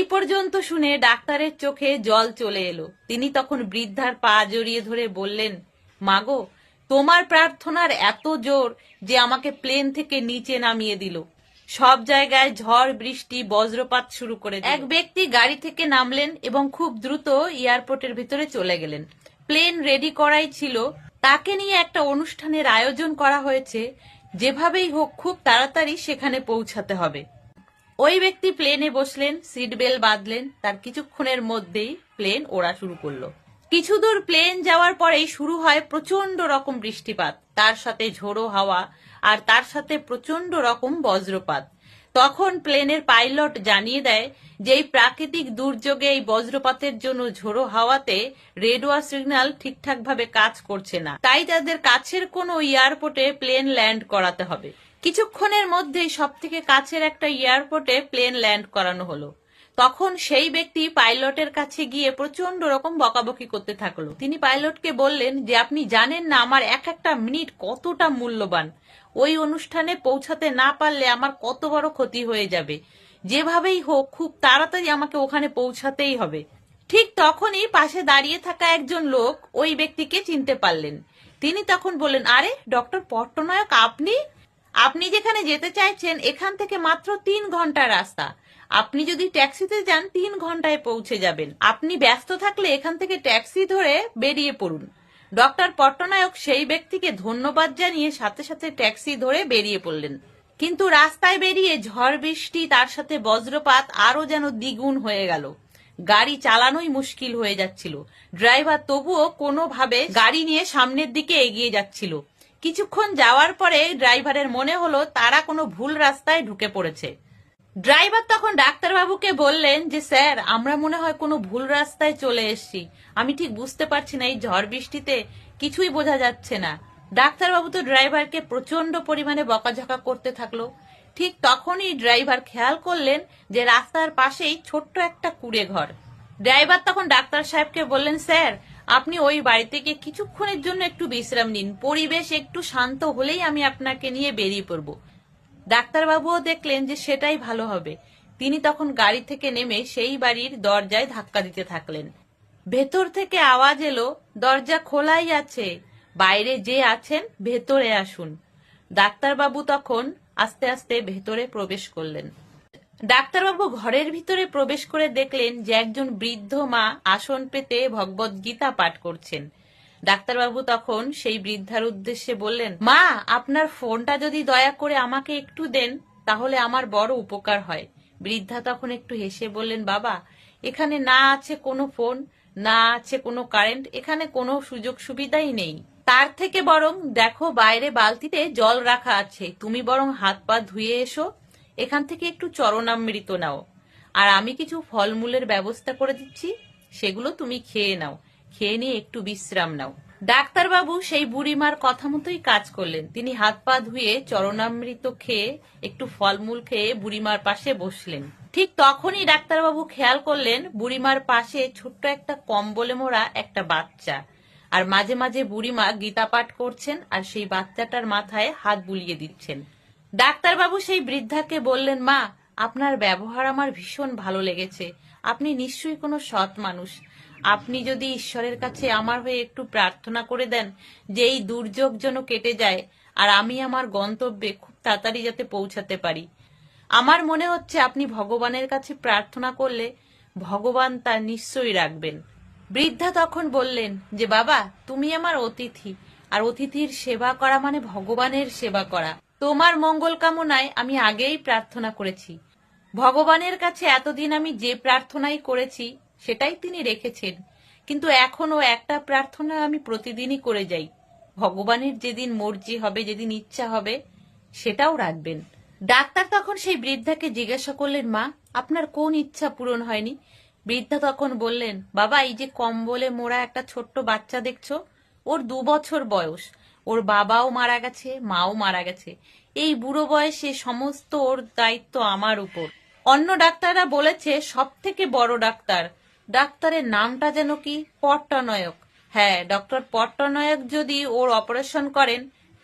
এই পর্যন্ত শুনে ডাক্তারের চোখে জল চলে এলো। তিনি তখন বৃদ্ধার পা জড়িয়ে ধরে বললেন, মাগো, তোমার প্রার্থনার এত জোর যে আমাকে প্লেন থেকে নিচে নামিয়ে দিল। সব জায়গায় ঝড় বৃষ্টি বজ্রপাত শুরু করে দিল। এক ব্যক্তি গাড়ি থেকে নামলেন এবং খুব দ্রুত এয়ারপোর্টের ভিতরে চলে গেলেন। প্লেন রেডি করাই ছিল, তাকে নিয়ে একটা অনুষ্ঠানের আয়োজন করা হয়েছে। যেভাবেই হোক খুব তাড়াতাড়ি সেখানে পৌঁছাতে হবে। ওই ব্যক্তি প্লেনে বসলেন, সিট বেল্ট বাঁধলেন। তার কিছুক্ষণের মধ্যেই প্লেন ওড়া শুরু করলো। কিছু দূর প্লেন যাওয়ার পরেই শুরু হয় প্রচন্ড রকম বৃষ্টিপাত, তার সাথে ঝোড়ো হাওয়া, আর তার সাথে প্রচন্ড রকম বজ্রপাত। তখন প্লেনের পাইলট জানিয়ে দেয় যে এই প্রাকৃতিক দুর্যোগে এই বজ্রপাতের জন্য ঝোড়ো হাওয়াতে রেডওয়ার সিগন্যাল ঠিকঠাক ভাবে কাজ করছে না, তাই তাদের কাছের কোনো এয়ারপোর্টে প্লেন ল্যান্ড করাতে হবে। কিছুক্ষণের মধ্যেই সব থেকে কাছের একটা এয়ারপোর্টে প্লেন ল্যান্ড করানো হলো। তখন সেই ব্যক্তি পাইলটের কাছে গিয়ে প্রচন্ড রকম বকাবকি করতে থাকলো। তিনি পাইলটকে বললেন যে আপনি জানেন না আমার এক একটা মিনিট কতটা মূল্যবান। ওই অনুষ্ঠানে পৌঁছাতে না পারলে আমার কত বড় ক্ষতি হয়ে যাবে। যেভাবেই হোক খুব তাড়াতাড়ি আমাকে ওখানে পৌঁছাতেই হবে। ঠিক তখনই পাশে দাঁড়িয়ে থাকা একজন লোক ওই ব্যক্তিকে চিনতে পারলেন। তিনি তখন বললেন, আরে ডক্টর পট্টনায়ক, আপনি আপনি যেখানে যেতে চাইছেন এখান থেকে মাত্র 3 ঘন্টা রাস্তা। আপনি যদি ট্যাক্সিতে যান 3 ঘন্টায় পৌঁছে যাবেন। আপনি ব্যস্ত থাকলে এখান থেকে ট্যাক্সি ধরে বেরিয়ে পড়ুন। ডক্টর পট্টনায়ক সেই ব্যক্তিকে ধন্যবাদ জানিয়ে সাথে সাথে ট্যাক্সি ধরে বেরিয়ে পড়লেন। কিন্তু রাস্তায় বেরিয়ে ঝড় বৃষ্টি, তার সাথে বজ্রপাত আরো যেন দ্বিগুণ হয়ে গেল। গাড়ি চালানোই মুশকিল হয়ে যাচ্ছিল। ড্রাইভার তবুও কোনোভাবে গাড়ি নিয়ে সামনের দিকে এগিয়ে যাচ্ছিল। কিছুক্ষণ যাওয়ার পরে ড্রাইভারের মনে হলো তারা কোনো ভুল রাস্তায় ঢুকে পড়েছে। ড্রাইভার তখন ডাক্তারবাবুকে বললেন যে স্যার, আমরা মনে হয় কোনো ভুল রাস্তায় চলে এসেছি। আমি ঠিক বুঝতে পারছি না, এই ঝড় বৃষ্টিতে কিছুই বোঝা যাচ্ছে না। ডাক্তারবাবু তো ড্রাইভারকে প্রচন্ড পরিমাণে বকাঝকা করতে থাকলো। ঠিক তখনই ড্রাইভার খেয়াল করলেন যে রাস্তার পাশেই ছোট্ট একটা কুঁড়ে ঘর। ড্রাইভার তখন ডাক্তার সাহেবকে বললেন, স্যার, আপনি ওই বাড়িতে গিয়ে কিছুক্ষণের জন্য একটু বিশ্রাম নিন। পরিবেশ একটু শান্ত হলেই আমি আপনাকে নিয়ে বেরিয়ে পড়ব। ডাক্তারবাবুও দেখলেন যে সেটাই ভালো হবে। তিনি তখন গাড়ি থেকে নেমে সেই বাড়ির দরজায় ধাক্কা দিতে থাকলেন। ভেতর থেকে আওয়াজ এলো, দরজা খোলাই আছে, বাইরে যে আছেন ভেতরে আসুন। ডাক্তারবাবু তখন আস্তে আস্তে ভেতরে প্রবেশ করলেন। ডাক্তারবাবু ঘরের ভিতরে প্রবেশ করে দেখলেন যে একজন বৃদ্ধ মা আসন পেতে ভগবদ্গীতা পাঠ করছেন। ডাক্তারবাবু তখন সেই বৃদ্ধার উদ্দেশ্যে বললেন, মা, আপনার ফোনটা যদি দয়া করে আমাকে একটু দেন তাহলে আমার বড় উপকার হয়। বৃদ্ধা তখন একটু হেসে বললেন, বাবা, এখানে না আছে কোনো ফোন, না আছে কোনো কারেন্ট, এখানে কোনো সুযোগ সুবিধাই নেই। তার থেকে বরং দেখো বাইরে বালতিতে জল রাখা আছে, তুমি বরং হাত পা ধুয়ে এসো, এখান থেকে একটু চরণামৃত নাও, আর আমি কিছু ফলমূলের ব্যবস্থা করে দিচ্ছি, সেগুলো তুমি খেয়ে নাও, খেয়ে নিয়ে একটু বিশ্রাম নাও। ডাক্তারবাবু সেই বুড়িমার কথা মতোই কাজ করলেন। তিনি হাত পা ধুয়ে চরণামৃত খেয়ে একটু ফলমূল খেয়ে বুড়িমার পাশে বসলেন। ঠিক তখনই ডাক্তারবাবু খেয়াল করলেন বুড়িমার পাশে ছোট্ট একটা কম্বলে মোড়া একটা বাচ্চা, আর মাঝে মাঝে বুড়িমা গীতা পাঠ করছেন আর সেই বাচ্চাটার মাথায় হাত বুলিয়ে দিচ্ছেন। ডাক্তারবাবু সেই বৃদ্ধাকে বললেন, মা, আপনার ব্যবহার আমার ভীষণ ভালো লেগেছে। আপনি নিশ্চয়ই কোনো সৎ মানুষ। আপনি যদি ঈশ্বরের কাছে আমার হয়ে একটু প্রার্থনা করে দেন যে এই দুর্যোগ যেন কেটে যায় আর আমি আমার গন্তব্যে খুব তাড়াতাড়ি যাতে পৌঁছাতে পারি। আমার মনে হচ্ছে আপনি ভগবানের কাছে প্রার্থনা করলে ভগবান তা নিশ্চয়ই রাখবেন। বৃদ্ধা তখন বললেন যে, বাবা, তুমি আমার অতিথি, আর অতিথির সেবা করা মানে ভগবানের সেবা করা। তোমার মঙ্গল কামনায় আমি আগেই প্রার্থনা করেছি। ভগবানের কাছে এতদিন আমি যে প্রার্থনাই করেছি সেটাই তিনি রেখেছেন, কিন্তু এখনো একটা প্রার্থনা আমি প্রতিদিনই করে যাই। ভগবানের যেদিন মর্জি হবে, যেদিন ইচ্ছা হবে, সেটাও রাখবেন। ডাক্তার তখন সেই বৃদ্ধাকে জিজ্ঞাসা করলেন, মা, আপনার কোন ইচ্ছা পূরণ হয়নি? বৃদ্ধা তখন বললেন, বাবা, এই যে কম্বলে মোড়া একটা ছোট্ট বাচ্চা দেখছো, ওর 2 বছর বয়স। ওর বাবাও মারা গেছে, মাও মারা গেছে। এই বুড়ো বয়সে সমস্ত ওর দায়িত্ব আমার উপর। অন্য ডাক্তাররা বলেছে সব থেকে বড় ডাক্তার, ডাক্তারের নামটা যেন কি, পট্টনায়ক। হ্যাঁ, ডক্টর পট্টনায়ক যদি ওর অপারেশন করেন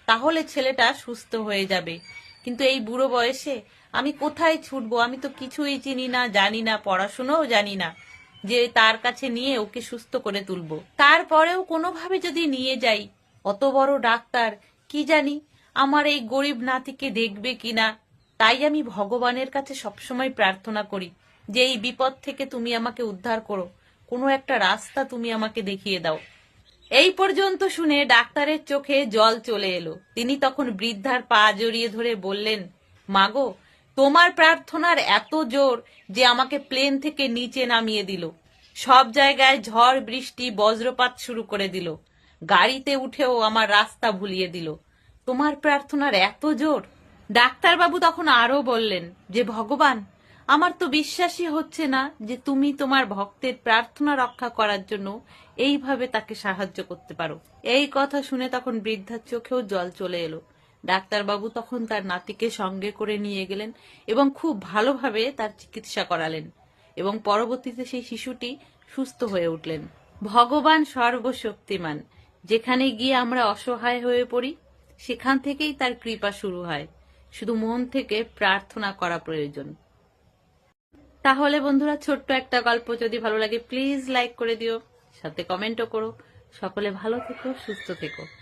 তাহলে ছেলেটা সুস্থ হয়ে যাবে, কিন্তু এই বুড়ো বয়সে আমি কোথায় ছুটবো? আমি তো কিছুই চিনি না, জানি না, পড়াশুনোও জানি না যে তার কাছে নিয়ে ওকে সুস্থ করে তুলবো। তারপরেও কোনোভাবে যদি নিয়ে যাই, অত বড় ডাক্তার, কি জানি আমার এই গরিব নাতিকে দেখবে কিনা। তাই আমি ভগবানের কাছে সবসময় প্রার্থনা করি যে এই বিপদ থেকে তুমি আমাকে উদ্ধার করো, কোনো একটা রাস্তা তুমি আমাকে দেখিয়ে দাও। এই পর্যন্ত শুনে ডাক্তারের চোখে জল চলে এলো। তিনি তখন বৃদ্ধার পা জড়িয়ে ধরে বললেন, মাগো, তোমার প্রার্থনার এত জোর যে আমাকে প্লেন থেকে নিচে নামিয়ে দিল। সব জায়গায় ঝড় বৃষ্টি বজ্রপাত শুরু করে দিল। গাড়িতে উঠেও আমার রাস্তা ভুলিয়ে দিল। তোমার প্রার্থনার এত জোর। ডাক্তারবাবু তখন আরো বললেন যে ভগবান, আমার তো বিশ্বাসই হচ্ছে না যে তুমি তোমার ভক্তের প্রার্থনা রক্ষা করার জন্য এইভাবে তাকে সাহায্য করতে পারো। এই কথা শুনে তখন বৃদ্ধার চোখেও জল চলে এলো। ডাক্তারবাবু তখন তার নাতিকে সঙ্গে করে নিয়ে গেলেন এবং খুব ভালোভাবে তার চিকিৎসা করালেন এবং পরবর্তীতে সেই শিশুটি সুস্থ হয়ে উঠলেন। ভগবান সর্বশক্তিমান। যেখানে গিয়ে আমরা অসহায় হয়ে পড়ি, সেখান থেকেই তার কৃপা শুরু হয়। শুধু মন থেকে প্রার্থনা করা প্রয়োজন। তাহলে বন্ধুরা, ছোট্ট একটা গল্প যদি ভালো লাগে প্লিজ লাইক করে দিও, সাথে কমেন্টও করো। সকলে ভালো থেকো, সুস্থ থেকো।